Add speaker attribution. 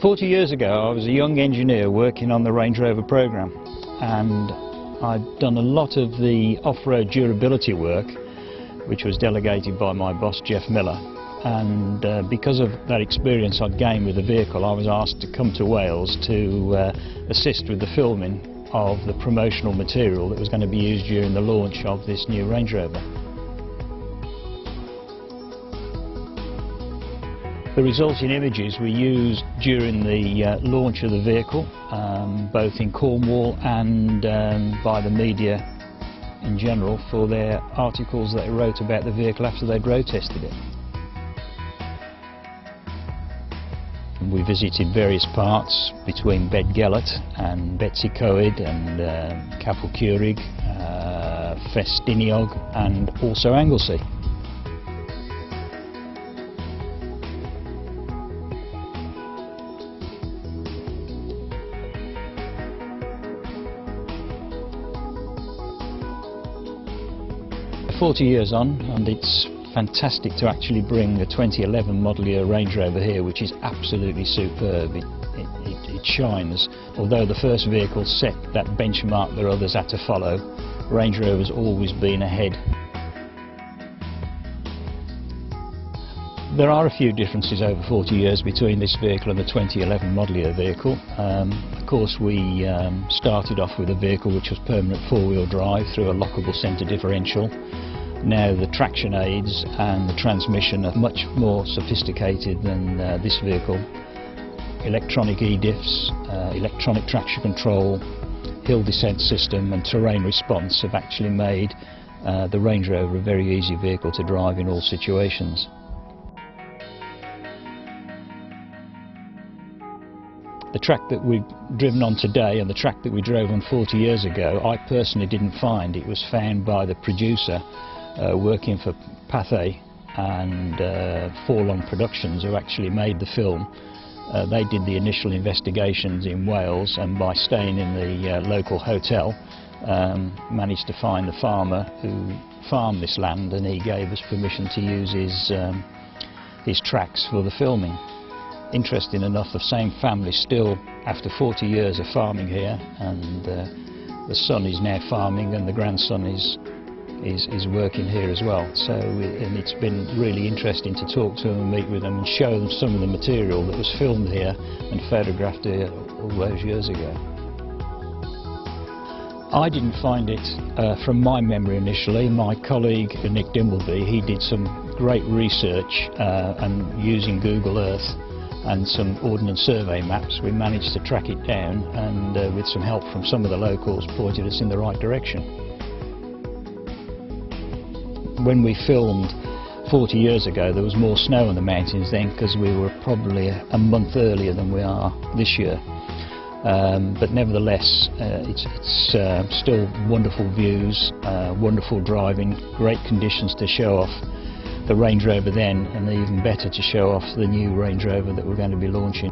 Speaker 1: "40 years ago I was a young engineer working on the Range Rover programme, and I'd done a lot of the off-road durability work which was delegated by my boss Jeff Miller, and because of that experience I'd gained with the vehicle, I was asked to come to Wales to assist with the filming of the promotional material that was going to be used during the launch of this new Range Rover. The resulting images were used during the launch of the vehicle, both in Cornwall and by the media in general, for their articles that they wrote about the vehicle after they'd road tested it. We visited various parts between Bedgellet and Betsycoed and Capel Curig, Festiniog and also Anglesey. "40 years on, and it's fantastic to actually bring a 2011 model year Range Rover here, which is absolutely superb. It shines. Although the first vehicle set that benchmark that others had to follow, Range Rover's always been ahead. There are a few differences over 40 years between this vehicle and the 2011 model year vehicle. Of course, we started off with a vehicle which was permanent four-wheel drive through a lockable centre differential. Now the traction aids and the transmission are much more sophisticated than this vehicle. Electronic e-diffs, electronic traction control, hill descent system and terrain response have actually made the Range Rover a very easy vehicle to drive in all situations. The track that we've driven on today and the track that we drove on 40 years ago, I personally didn't find. It was found by the producer working for Pathé and Forlong Productions, who actually made the film. They did the initial investigations in Wales, and by staying in the local hotel managed to find the farmer who farmed this land, and he gave us permission to use his tracks for the filming. Interesting enough, the same family still, after 40 years of farming here, and the son is now farming and the grandson is working here as well. So and it's been really interesting to talk to them and meet with them and show them some of the material that was filmed here and photographed here all those years ago. I didn't find it from my memory initially. My colleague Nick Dimbleby, he did some great research and using Google Earth and some Ordnance Survey maps, we managed to track it down, and with some help from some of the locals pointed us in the right direction. When we filmed 40 years ago, there was more snow on the mountains then, because we were probably a month earlier than we are this year. But nevertheless, it's still wonderful views, wonderful driving, great conditions to show off the Range Rover then, and even better to show off the new Range Rover that we're going to be launching.